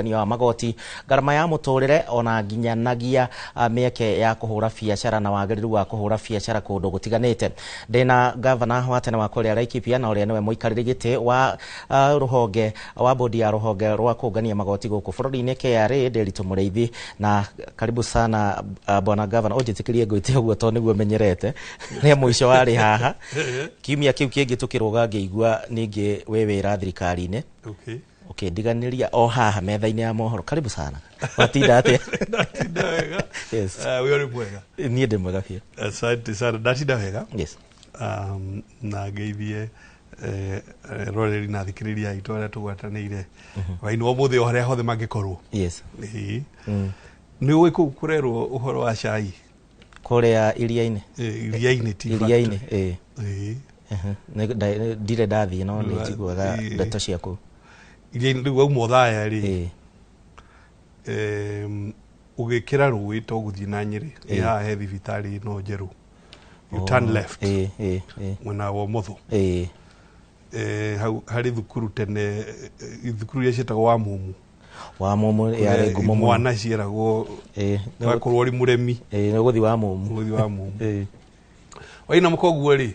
wa magoti garama ya muturire ona nginyanagia mieke ya kuhura biacara na wagiriru wa kuhura biacara kundu gutiganite. Ndina governor wa tene wa Kuria Laikipia na uria niwe muikariri giti wa ruhonge wa bodi ya ruhonge rwa kungania magoti guku bururi-ini KRA Nderitu Mureithi, na karibu sana bwana governor. Ujitikirie ngwite uguo to niguo menyerete ni muico wari haha kiumia kiu kingi tukiruga ngeigua ningi wewe ra thirikari-ini. Okay, ndiganiria o haha metha-ini ya mohoro. Karibu sana. Watinda ate? Ndatinda wega. Yes. Wewe ni mwega. Niĩ ndĩ mwega biũ. Asante sana. Ndatinda wega. Yes. Na ngeithie roreri na thikiriria itu aria tugwatanĩire waini wa mũthĩ o harĩa hothe mangĩkorwo. Yes. Nĩ ũĩ kũu kũrerwo ũhoro wa cai? Kũrĩa iria-inĩ. Iria-inĩ ti fact. Iria-inĩ, ndirĩ ndathiĩ no nĩ njiguaga ndeto ciaku. Iria-inĩ rĩu wauma Othaya rĩ, ũgĩkĩra rũĩ to gũthiĩ na Nyĩrĩ haha he thibitarĩ ĩno njerũ, you turn left mwena wa ũmotho, hau harĩ thukuru tene, thukuru iria ciĩtagwo wa Mũmũ yarĩ ngumo mũno, mwana ciaragwo wakorwo ũrĩ mũremi ũgũthi wa Mũmũ waina mũkoguo rĩ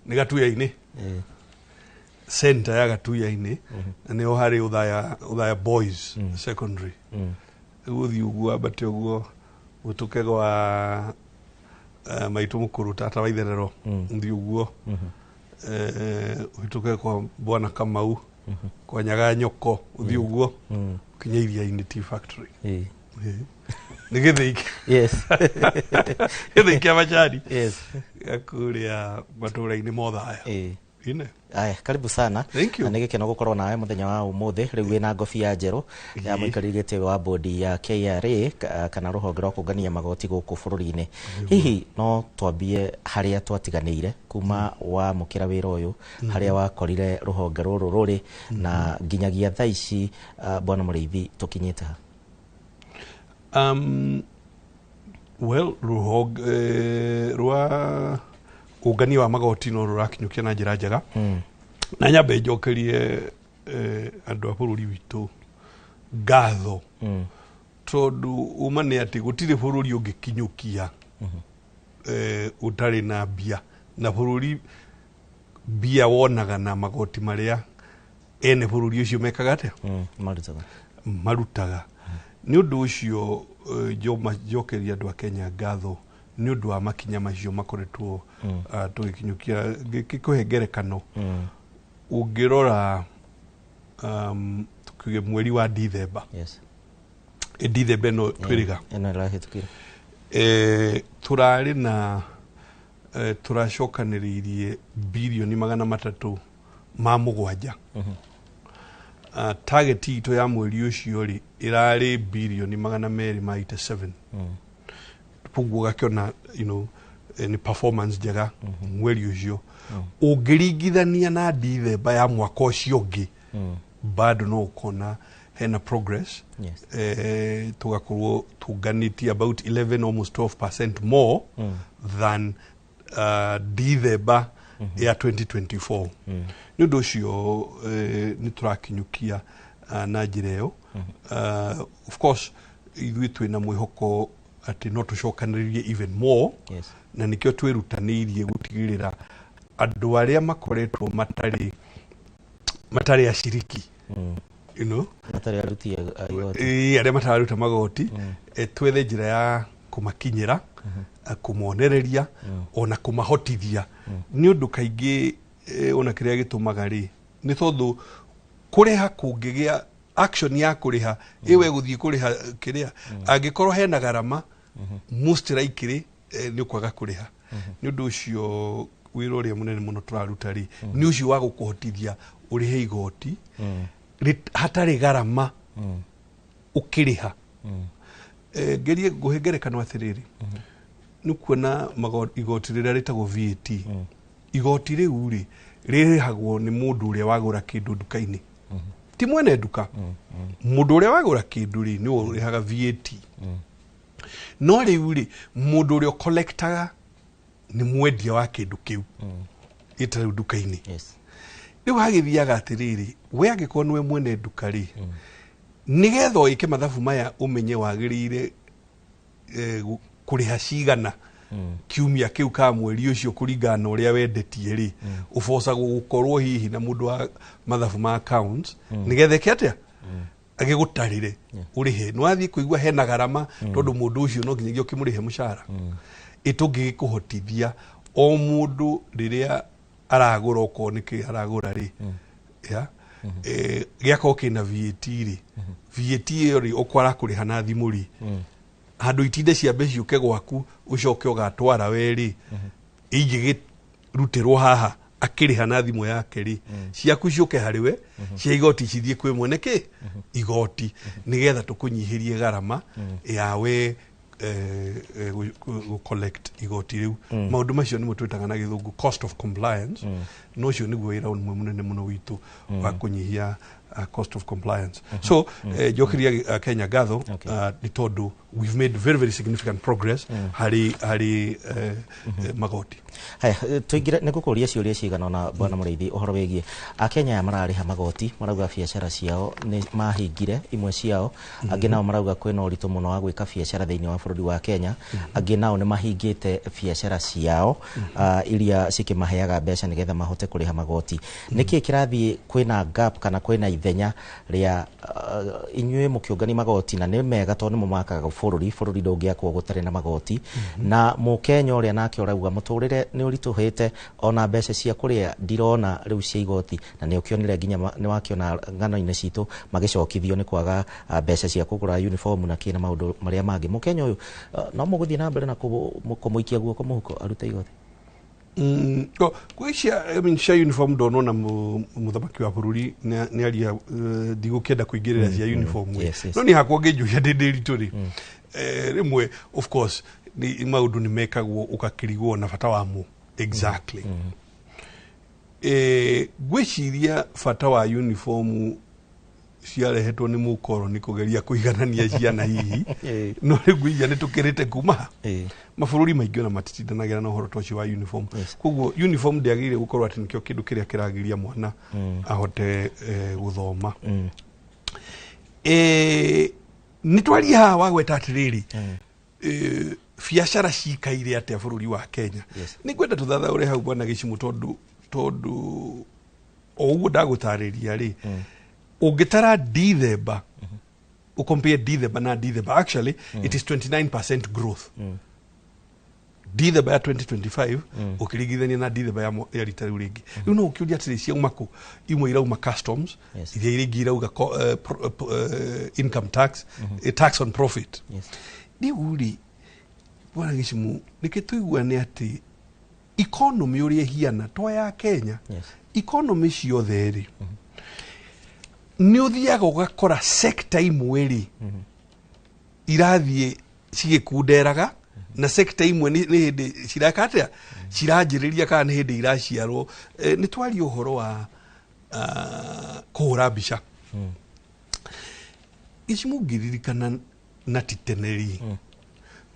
nĩ Gatuya-inĩ, center ya Gatuya-inĩ, na nĩho harĩ Othaya Boys Secondary. Ũgũthi ũguo ambate ũguo ũtuke gwa maitũ mũkũrũ tata wa Itherero, ũthi ũguo ũtuke kwa Bwana Kamau, kwa Nyaga Nyoko, ũthi ũguo kinya Iria-inĩ Tea Factory. Nĩ Gĩthĩi. Yes. Gĩthĩi kĩa Macani. Yes. Kũrĩa matũũra-inĩ ma Othaya. Aya, karibu sana. Thank you. Na nigikeno gukorwo nawe muthenya wa umuthi riu wina ngobia njeru ya muikariri giti wa bodi ya KRA kana ruhonge rwa kungania magoti guku bururi-ini. Hihi no twambie haria twatiganiire kuma wa mukira wira uyu haria wakorire ruhonge ruru ruri na nginyagia thaa ici bwana Mureithi tukinyite ha? Well, ruhonge rwa kungania wa magoti no rurakinyukia na njira njega, na nyambe njokerie andu a bururi witu ngatho tondu uma nĩ atĩ gũtirĩ bururi ũngĩkinyukia ũtarĩ na mbia, na bururi mbia wonaga na magoti maria ene bururi ucio mekaga atĩa marutaga. Nĩ ũndũ ũcio njokeria andu a Kenya ngatho nĩ ũndũ wa makinya macio makoretwo tũgĩkinyukia. Ngĩkũhe ngerekano, ũngĩrora tukiuge mweri wa Dithemba, Dithemba ĩno twĩrĩga tũrarĩ na tũracokanĩrĩirie birioni 307. Target itũ ya mweri ũcio rĩ ĩrarĩ birioni 287. Pungu gakiona ni performance njega mweri ucio. Ũngĩringithania na Dithemba ya mwaka ũcio ũngĩ bado no ukona hena progress. Tugakorwo tuganĩtie about 11 almost 12% more than Dithemba ya 2024. Nĩ ũndũ ũcio nĩ tũrakinyukia na njĩra ĩyo. Of course ithuĩ twĩna mwĩhoko ati no tucokanĩrĩrie even more. Na nikio twĩrutanĩirie gũtigĩrĩra andũ arĩa makoretwo matarĩ aciriki, matarĩ aruti magoti, arĩa matararuta magoti, twethe njĩra ya kũmakinyĩra, kũmonereria ona kũmahotithia. Nĩ ũndũ kaingĩ ona kĩrĩa gĩtũmaga rĩ nĩ tondũ kũrĩha kũngĩgĩa action ya kũrĩha iwe gũthiĩ kũrĩha kĩrĩa angĩkorwo hena garama most likely nĩ ũkwaga kũrĩha. Nĩ ũndũ ũcio wĩra ũrĩa mũnene mũno tũraruta rĩ nĩ ũcio wa gũkũhotithia ũrĩhe igoti hatarĩ garama ũkĩrĩha. Ngerie ngũhe ngerekano atĩrĩrĩ, nĩ kuona igoti rĩrĩa rĩtagwo VAT, igoti rĩu rĩ rĩrĩhagwo nĩ mũndũ ũrĩa wagũra kĩndũ nduka-inĩ, ti mwene nduka. Mũndũ ũrĩa wagũra kĩndũ rĩ nĩ ũrĩhaga VAT. No rĩu rĩ mũndũ ũrĩa collectaga nĩ mwendia wa kĩndũ kĩu ĩtarĩ nduka-inĩ. Rĩu hagĩthiaga atĩrĩrĩ, we angĩkorwo nĩwe mwene nduka rĩ nigetha oike mathabu maya umenye wagirire kuriha cigana kiumia kiu ka mweri ucio kuringana uria wendetie ri uboca gukorwo hihi na mundu wa mathabu ma accounts nigetha kiatia agigutarire urihe nwathi kuigwa hena garama tondu mundu ucio no nginyagia ukimurihe mushara itungi kuhotithia o mundu riria aragura ukoniki aragura ri ya giako kina VAT ri VAT ri ukwara kuriha na thimu ri handu itinde cia mbeca uke gwaku ucoke ugatwara weri ingigirutirwo haha akiriha na thimu yake ri ciaku ciuke hariwe cia igoti cithie kwi mweneke igoti nigetha tukunyihirie garama yawe collect igoti riu maundu macio ni mutwitaga na githungu cost of compliance no cio niguo wira umwe munene muno witu wa kunyihia cost of compliance. So jokiria Kenya gatho ni tondu we've made very significant progress hari magoti. Haya tuingira nigukuria ciuria cigana na bwana Muriithi uhoro wigie Akenya marariha magoti marauga biacara ciao ni mahingire imwe ciao angi nao marauga kwina uritu muno wa gwika biacara thiini wa bururi wa Kenya angi nao ni mahingite biacara ciao iria cikimaheaga mbeca nigetha mahote kuriha magoti niki kirathi kwina gap kana kwina ithenya ria inyue mukiungani magoti na ni mega tondu mumakaga bururi ndungiakwo gutari na magoti na mukenya uria nake urauga muturire ni urituhite ona mbeca cia kuria ndirona riu cia igoti na ni ukionire nginya ni wakiona ngano-ini citu magicokithio ni kwaga mbeca cia kugura uniform na kina maundu maria mangi mukenya uyu no muguthie na mbere na kumuikia guoko muhuko arute igoti kuisha cia uniform ndonona muthamaki wa bururi ni aria ndigukenda kuingirira cia uniform no ni hakwa ngijuya ndindiritu ri rimwe of course ni maundu ni mekagwo ukakirigwo na fata wamo exactly gwiciria fata wa uniform ciarehetwo ni mukoro ni kugeria kuiganania ciana hihi no rigwija ni tukirite kuma mabururi maingi na matitindanagira na uhoro toci wa uniform koguo uniform ndiagire gukorwo ati nikio kindu kiria kiragiria mwana ahote guthoma ni twari ha wagweta atiriri biacara cikaire atia bururi wa Kenya ni kwenda tuthathaure hau bwana Gicimu tondu oguo ndagutariria ri ungitara December ucompare December na December actually it is 29% growth December ya 2025 ukirigithania na December ya rita riu ringi riu no ukiuria atiri cia umako imwe irauma customs iria iringi irauga income tax tax on profit ni uri bwana Gicimu nikituigua ati economy uria hiana to ya Kenya economy ciothe ri ni uthiaga ugakora sector imwe ri irathie cigikunderaga na sector imwe ni hindi cirakatia ciranjiriria kana ni hindi iraciarwo ni twari uhoro wa kuhura mbica Gicimu ngiririkana na titeneri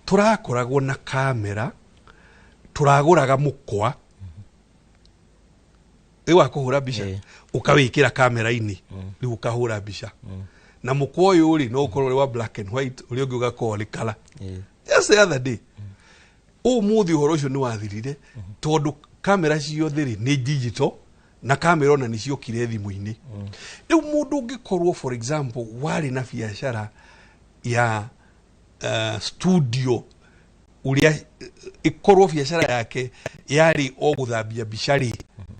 turakoragwo na kamera turaguraga mukwa ewa kuhura mbica ukawikira kamera-ini riu ukahura mbica na mukwa uyu ri no ukorwo wa black and white uri ungi ugakorwo ri color yes the other day umuthi uhoro ucio ni wathirire tondu kamera ciothe ri ni digital na kamera ona ni ciokire thimu-ini riu mundu ungikorwo for example wari na biacara ya studio uria ikorwo biacara yake yari o guthambia bicari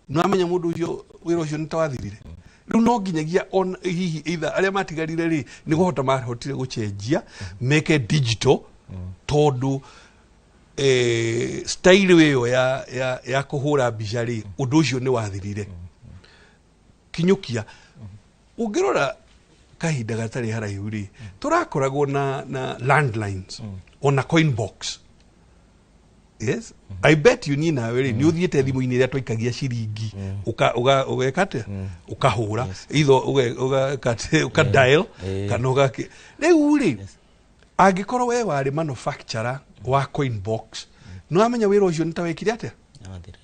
no amenya mundu ucio wira ucio nitawathirire riu no nginyagia on hihi either aria matigarire ri ni guhota mahotire gucenjia make digital tondu style weyo ya kuhura bicari undu ucio ni wathirire kinyukia ungirora kahinda gatari haraihu ri turakoragwo na landlines on a coin box yes I bet you ni nawe ri ni uthiete thimu-ini ria twaikagia ciringi ugekate ukahura itho uga dial kana ugaki riu ri angikorwo we wari manufacturer wa coin box no amenya wira ucio nitawekire atia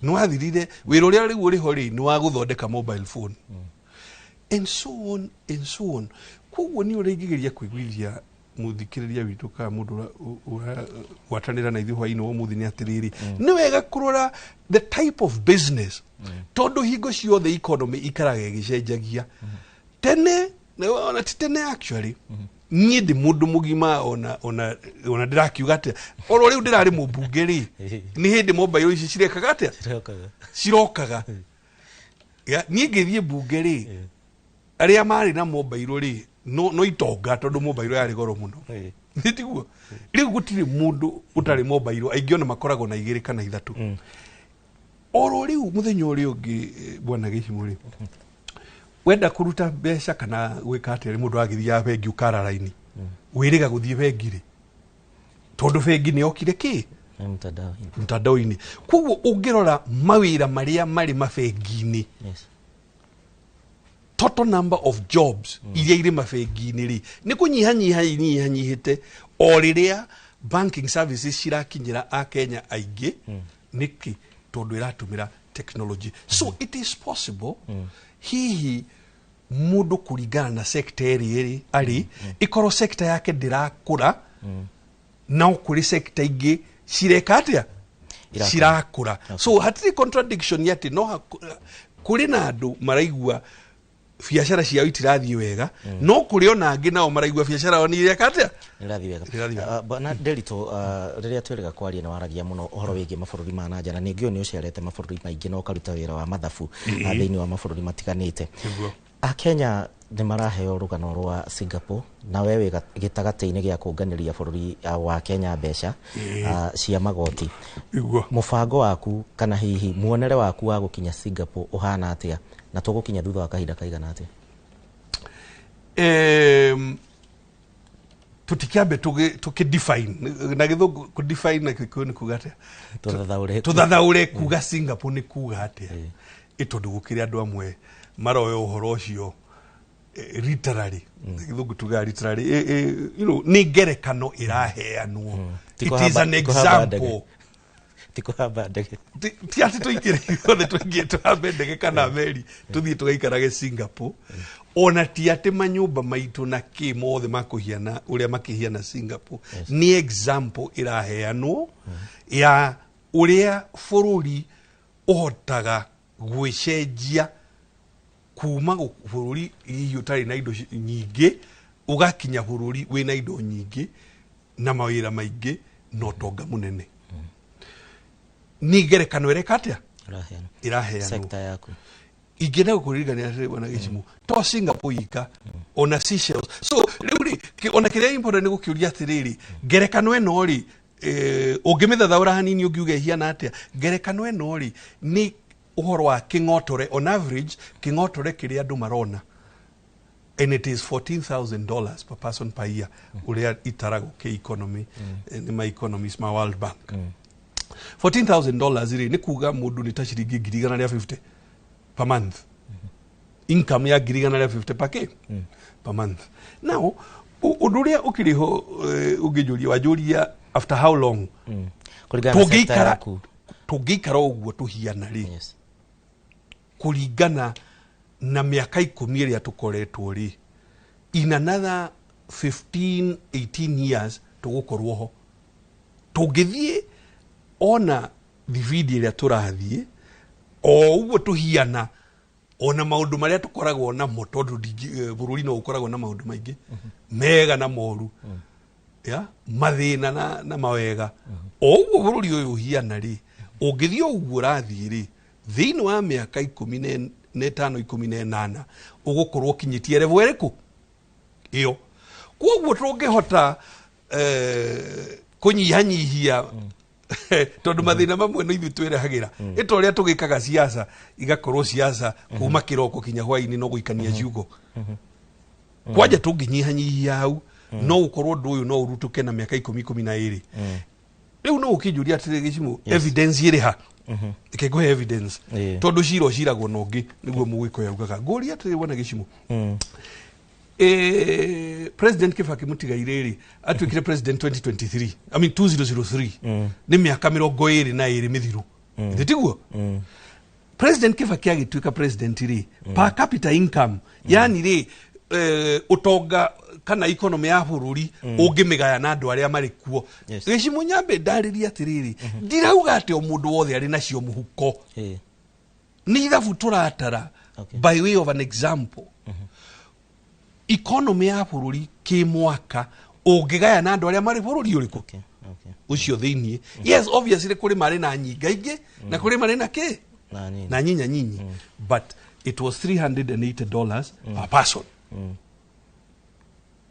no wathirire wira uria riu uri ho ri ni wa guthondeka mobile phone and so on koguo ni uringigeria kuiguithia muthikiriria witu ka mundu watanira na ithu hwaini umuthi ni atiriri ni wega kurora the type of business tondu hingo ciothe economy ikaraga igicenjagia tene ona tene actually nie ndi mundu mugima ona ndirakiuga atia oro riu ndirari mubunge ri ni hindi mobile ici cirekaga atia cirokaga ya nie ngithie bunge ri aria mari na mobile ri no itonga tondu mobile yari goro muno nitiguo riu gutiri mundu utari mobile aingiona makoragwo na igiri kana ithatu oro riu muthenya uri ungi bwana Gĩchimũ ri wenda kuruta mbeca kana gwika atiri mundu agithia bengi ukara line wiriga guthie bengi ri tondu bengi ni okire ki mtandao-ini koguo ungirora mawira maria mari mabengi-ini total number of jobs iria iri mabengi-ini ri ni kunyihanyihite o riria banking services cirakinyira a Kenya aingi niki tondu iratumira technology so it is possible hihi mundu kuringana na sector iri ari ikoro sector yake ndirakura na kuri sector ingi cireka atia cirakura so hatiri contradiction yati no kuri na andu maraigua biashara ciao itirathie wega no kuri ona angi nao maraigua biashara oni ireka atia irathie wega bana Derito riria twirega kwaria na waragia muno uhoro wigi mabururi ma nanja na ningio ni uciarete mabururi maingi no karuta wira wa mathabu thiini wa mabururi matiganite a Kenya ni maraheo rugano rwa Singapore na wewe gitagati-ini gia kunganiria bururi wa Kenya mbeca cia magoti mubango waku kana hihi muonere waku wa gukinya Singapore uhana atia na tugukinya thutha wa kahinda kaigana atia tutikiambe tukidefine na githungu ku define na kikuyu ni kuga atia tuthathaure kuga Singapore ni kuga atia itondu gukiri andu amwe maroyo uhoro ucio literally githungu tuga literally you know ni ngerekano iraheanwo it is an example tikuhamba ndege ti ati tuikire othe tuingie tuhambe ndege kana meri tuthie tugaikarage Singapore ona ti ati manyumba maitu na ki mothe makuhiana uria makihiana Singapore ni example iraheanwo ya uria bururi uhotaga gwicenjia kuma bururi iyo tari na indo nyingi ugakinya bururi wina indo nyingi na mawira maingi no tonga munene ni ngerekano ereka atia iraheanwo sector yaku igena kuririgania ati bwana Gĩchimũ to Singapore ika ona Seychelles so riu ona kiria important ni gukiuria atiriri ngerekano eno ri ungimithathaura hanini ungiuge hiana atia ngerekano eno ri ni uhoro wa king'otore on average king'otore kiria andu marona and it is $14,000 per person per year uria itarago ke economy ni my economies my World Bank $14,000 ri ni kuga mundu ni ta ciringi 150 per month income ya 150 per month now uduria ukiriho ugijuria wajuria after how long tugikara uguo tuhiana ri kuringana na miaka 10 iria tukoretwo ri in another 15-18 years tugukorwo ho tungithie ona dividi iria turathie o uguo tuhiana ona maundu maria tukoragwo na motondu bururi no ukoragwo na maundu maingi mega na moru ya mathina na mawega o uguo bururi uyu hiana ri ungithio uguo rathie ri thiini wa miaka 15 18 ugukorwo kinyitie level eriku iyo koguo tungihota kunyihanyihia tondu mathina mamwe no ithu twirahagira ito ria tugikaga siasa igakorwo siasa kuma kiroko kinya hwaini no guikania ciugo kwaja tunginyihanyihia hau no ukorwo ndu uyu no urutuke na miaka 10-12 riu no ukijuria atire Gĩchimũ evidence iri ha ikiguhe evidence tondu ciro ciragwo nongi niguo mugwiko yaugaga nguri atire bwana Gĩchimũ President Kibaki mutigaire ri atwikire president 2023 I mean 2003 ni miaka 22 mithiru nditiguo President Kibaki agitwika president ri per capita income yani ri utonga kana economy ya bururi ungimigaya na andu aria mari kuo Gicimu Nyambe ndariria atiriri ndirauga ati o mundu wothe ari nacio muhuko ni ithabu turatara by way of an example economy ya bururi ki mwaka ungigaya na andu aria mari bururi uriku ucio thiini yes obviously kuri mari na nyinga ingi na kuri mari na ki na nyinya nyinyi but it was $380 per person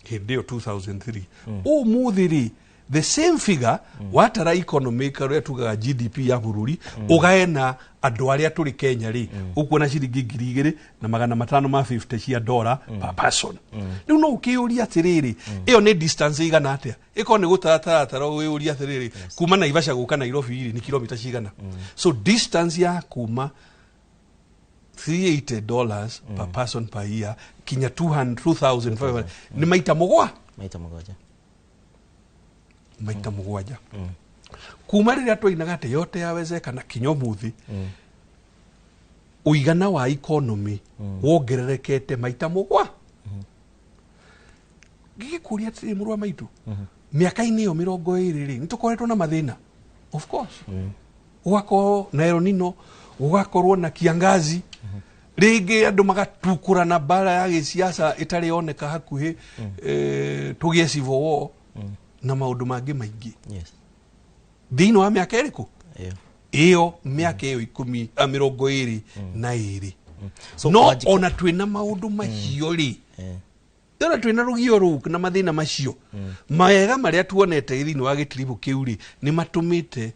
hindi 2003 umuthiri the same figure watara economy karia tugaga GDP ya bururi ugaena andu aria turi Kenya ri ukuona ciringi 2,550 cia dollar per person riu no ukiuria atiriri iyo ni distance igana atia iko ni gutaratara uiuria atiriri kuma Naivasha guka Nairobi ni kilomita cigana so distance ya kuma $380 per person per year kinya 2,500 ni maita mugwanja kuma riria twainaga ati yote yawezekana kinya umuthi uigana wa economy wongererekete maita mugwa gigikuria ati murwa maitu miaka-ini iyo 20 ri nitukoretwo na mathina of course ugako na El Nino ugakorwo na kiangazi ringi andu magatukura na bara ya gisiasa itari oneka hakuhi tugie civil war na maundu mangi maingi thini wa miaka iriku iyo miaka iyo 20 so no ona twina maundu macio ri ona twina rugio ru na mathina macio maega maria tuonete thini wa gitiribu kiu ri ni matumite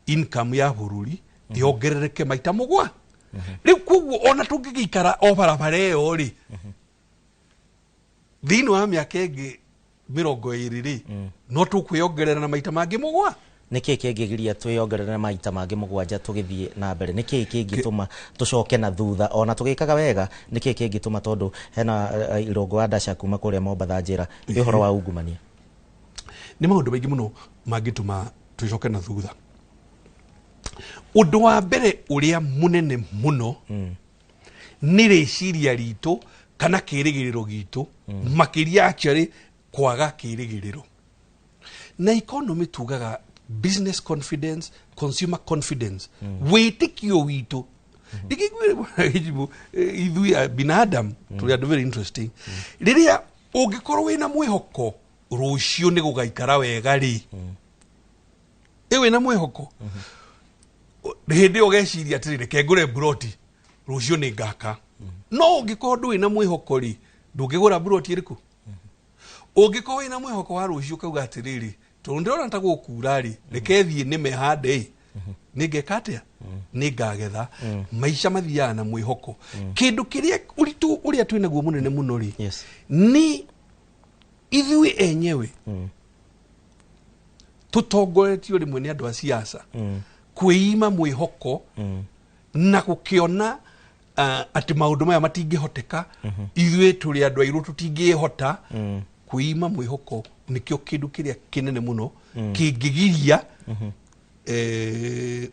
income ya bururi yongerereke maita mugwa riu kuguo ona tungigikara o barabara iyo ri thini wa miaka ingi 20 ri no tukwiongerera na maita mangi mugwa niki kingigiria twiongerera maita mangi mugwanja tugithie na mbere niki kingituma tucoke na thutha ona tugikaga wega niki kingituma tondu hena irongo wa Ndasha kuma kuria Mombatha njira ihoro wa ungumania ni maundu maingi muno mangituma tucoke na thutha undu wa mbere uria munene muno ni riciria ritu kana kirigiriro gitu makiria actually kwaga kirigiriro na economy tugaga business confidence consumer confidence witikio witu digigwe ithui binadam tuli andu very interesting riria ungikorwo wina mwihoko rucio ni gugaikara wega ri ewe na mwihoko hindi ugeciria atirire kengure broti rucio ni ngaka no ungikorwo ndui na mwihoko ri ndungigura broti iriku ungikorwo wina mwihoko wa rucio kauga atiriri tondora ntagukura ri rekethie ni mehande ningekatia ningagetha maisha mathiana na mwihoko kindu kiria uritu uria twina guo munene muno ri ni ithui enyewe tutongoretio rimwe ni andu a siasa kuima mwihoko na gukiona ati maundu maya matingihoteka ithui turi andu airu tutingihota kuima mwihoko nikio kindu kiria kinene muno kingigiria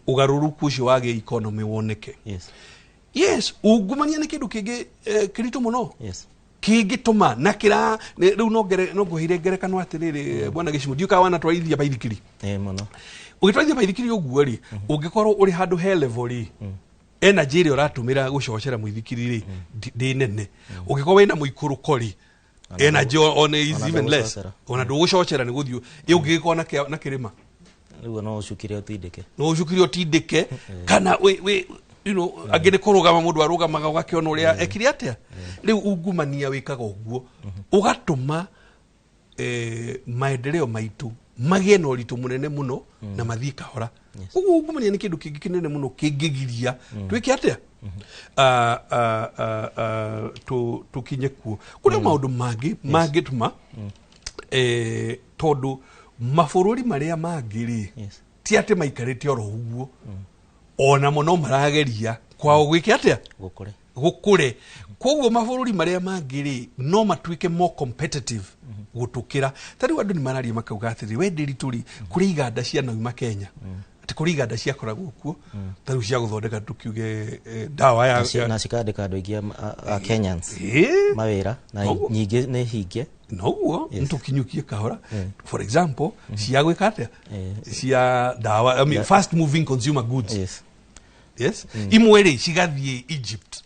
ugaruruku ucio wage economy woneke yes ungumania ni kindu kingi kiritu muno kingituma na kira riu no nguhire ngerekano atiriri bwana Gicimu ndiuka wana twaithia baithikiri muno ugitwaithia baithikiri uguo ri ungikorwo uri handu he level ri energy iri uratumira gucocera muithikiri ri ndi nene ungikorwo wina muikuruko ri energy on is even less ona ndugucocera ni guthio ungikona na kirima riu no ucukire utindike kana we you know agene kurugama mundu arugamaga ugakiona uria ekiri atia riu ungumania wikaga uguo ugatuma maendeleo maitu magie na uritu munene muno na mathika hora uguo ungumania ni kindu kingi kinene muno kingigiria twike atia tukinye kuo kuna maundu mangi tuma tondu mabururi maria mangiri ti ati maikarite oro uguo ona mono marageria kwao gwike atia gukure koguo mabururi maria mangiri no matuike more competitive gutukira tari andu ni mararia makauga atiri we ndirituri kuri iganda cia nauma Kenya ati kuri iganda ciakoragwo kuo ta riu cia guthondeka tukiuge dawa ya na cikandika andu aingi a Kenyans mawira na nyingi ni hinge noguo ntukinyukie kahora for example cia gwika atia cia dawa I mean fast moving consumer goods yes imwe ri cigathie Egypt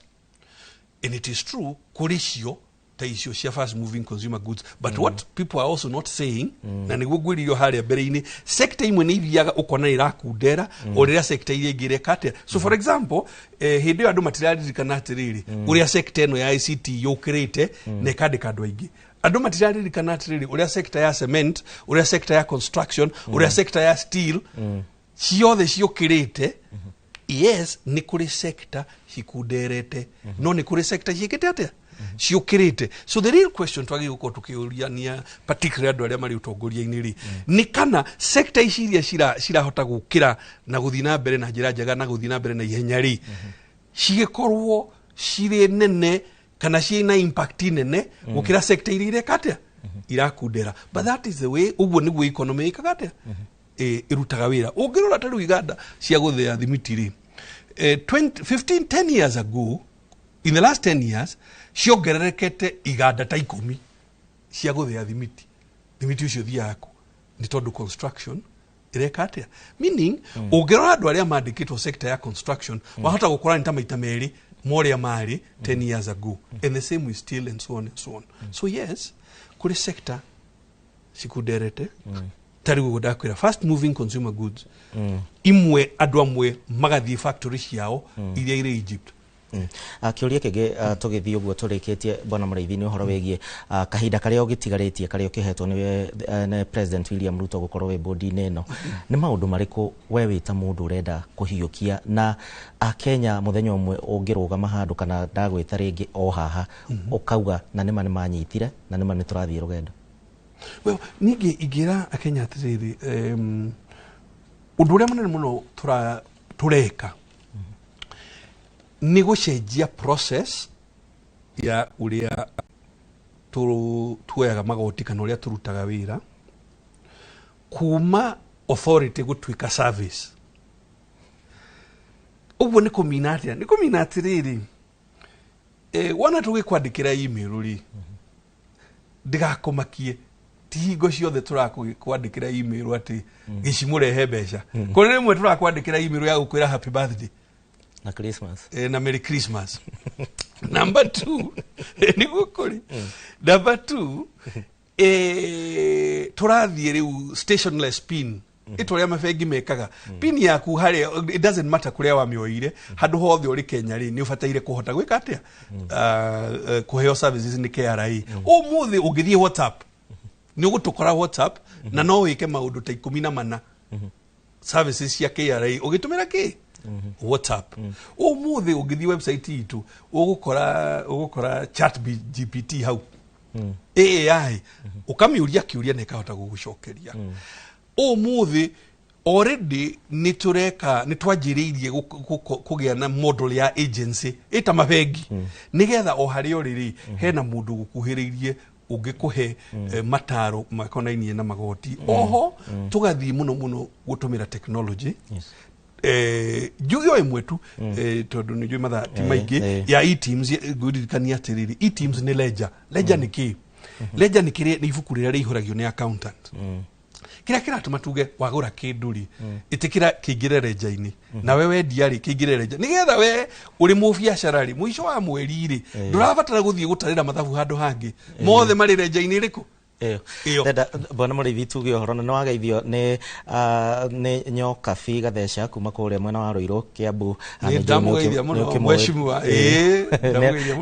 and it is true kuri cio ta icio cia fast moving consumer goods but what people are also not saying na niguo gwiririo haria mbere-ini sector imwe ni ithiaga ukona irakundera o riria sector iria ingire kate so for example hindi yo andu matiraririkana atiriri uria sector eno ya ICT yukirite na ikandika andu aingi andu matiraririkana atiriri uria sector ya cement uria sector ya construction uria sector ya steel ciothe ciukirite yes ni kuri sector cikunderete no ni kuri sector ciikite atia ciukirite so the real question twagi guko tukiuriania particularly andu aria mari utongoria-ini ri ni kana sector ici iria cirahota gukira na guthina mbere na njira njega na guthina mbere na ihenya ri cigikorwo ciri nene kana ciina impact nene gukira sector iria katia irakundera but that is the way uguo niguo economy ikatia irutaga wira ungirora ta riu iganda cia guthia thimiti ri 10 years ago in the last 10 years ciongererekete iganda ta 10 cia guthia thimiti ucio thiaku ni tondu construction ireka atia meaning ungirora andu aria mandikitwo sector ya construction wahota gukora ni ta maita meri moria mari 10 years ago and the same with steel and so on and so on so yes kuri sector cikunderete tarigu gudakwira fast moving consumer goods imwe andu amwe magathie factory ciao iria ire Egypt akiuria kege tugithii uguo turikitie bona Muriithi ni uhoro wegie kahinda karia ugitigarĩtie karia ukihetwo ni President William Ruto gukorwo we bodi-ini ino ni maundu mariku we wita mundu urenda kuhiukia na Kenya muthenya umwe ungirugama handu kana ndagwita ringi o haha ukauga na nima ni manyitire na nima ni turathie rugendo well nigi igira Kenya atiriri undu uria munene muno tureka ni gucenjia process ya uria tuoyaga magoti kana uria turutaga wira kuma authority gutwika service uguo ni kumina atiriri wana tugikwandikira email ri ndigakumakie tihingo ciothe turakwandikira email ati gicimurehe mbeca kuri rimwe turakwandikira email ya gukwira happy birthday na Christmas na Merry Christmas number 2 ni gukuri number 2 turathie riu stationless pin itoria mafengi mekaga pin yaku hari it doesn't matter kuria wamioire handu hothe uri Kenya ri ni ubataire kuhota gwika atia kuheo services ni KRA umuthi ungithie WhatsApp ni ugutukora WhatsApp na no wike maundu ta 14 services cia KRA ugitumira ki WhatsApp umuthi ungithie website itu ugukora chat GPT hau AI ukamiuria kiuria ne kahota gugucokeria umuthi already ni twajiriirie kugia na model ya agency ita mabengi nigetha o hari oriri hena mundu gukuhiriirie ungikuhe mataro makonainie na magoti oho tugathii muno gutumira technology jugio imwe tu tondu ni jui matha ti maingi ya e-teams gudirikania atiriri e-teams ni ledger ni ki ledger ni kire ni ibuku riria rihuragio ni accountant kira kiratuma tuge wagura kinduri itikira kingire ledger-ini na wewe diari kingire ledger nigetha we uri mu biacara ri mwisho wa mweri ri ndurabatara guthie gutarira mathabu handu hangi mothe mari ledger-ini riku Dada bona Muriithi tuge uhoro na wageithio ni nyoka fi gatheca kuma kuria mwena wa Ruiru Kiambu ndamugeithia muno mheshimiwa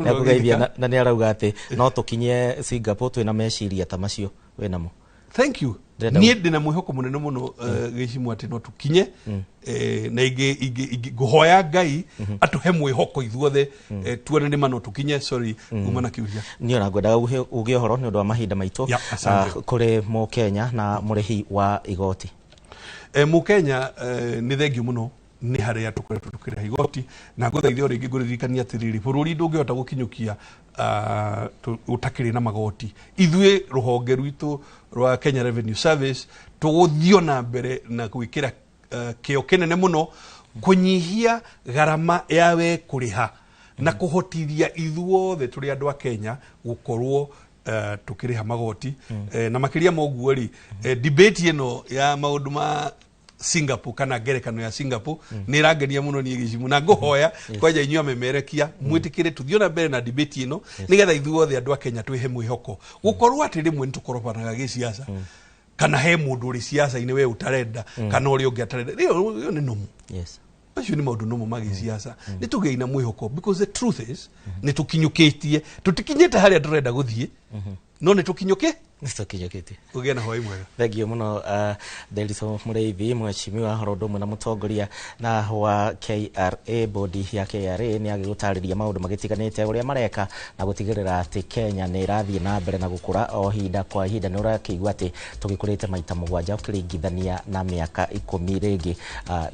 ndamugeithia na ni arauga ati no tukinye Singapore twina meciria ta macio we namo thank you nie ndina mwihoko munene muno gicimu ati no tukinye na igi guhoya Ngai atuhe mwihoko ithuothe tuone ni mano tukinye sorry umana kiuria ni ona ngwenda uge horo ni undu wa mahinda maitu kuri mu Kenya na murihi wa igoti mu Kenya ni thengio muno ni haria tukoretwo tukira igoti na nguthaithio ringi nguririkania atiriri bururi ndungihota gukinyukia utakiri na magoti ithuĩ ruhonge rwitu rwa Kenya Revenue Service tuguthio na mbere na gwikira kĩo kĩnene mũno kũnyihia gharama yawe kũrĩha na kũhotithia ithuothe tũrĩ andũ a Kenya gũkorwo tukiriha magoti na makiria moguo ri debate ino ya maundu ma Singapore kana ngerekano ya Singapore ni rangenia muno ni gicimu na nguhoya kwaja inyua memerekia mwitikire tuthio na mbere na debate ino nigetha ithuothe andu a Kenya twihe mwihoko gukorwo ati rimwe nitukorobanaga giciasa kana he mundu uri siasa ine we utarenda kana uri ungi atarenda rio ni nomu acio ni maundu nomu magi siasa ni tugeina mwihoko because the truth is ni tukinyukitie tutikinyete haria ndurenda guthie no ni tukinyuke nitukinyukite ugena hoi mwega thegio muno Deliso Mureithi mweshimiwa horodo mwe na mutongoria na wa KRA body ya KRA ni agigutariria maundu magitiganite uria mareka na gutigirira ati Kenya ni irathie na mbere na gukura o hinda kwa hinda ni urakigwa ati tugikurite maita mugwanja ukiringithania na miaka 10 ringi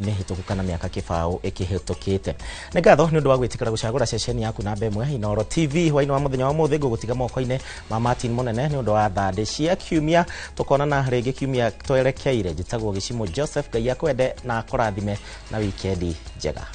mihituku kana miaka kibao ikihitukite ni ngatho ni undu wa gwitikira gucagura ceceni yaku na mbemwe Inooro TV hwaini wa muthenya wa muthego gutiga moko-ine ma Martin Munene ni undu wa thande cia kiumia tukonana ringi kiumia twerekeire njitagwo Gicimo Joseph Ngai akwende na akurathime na wikendi njega.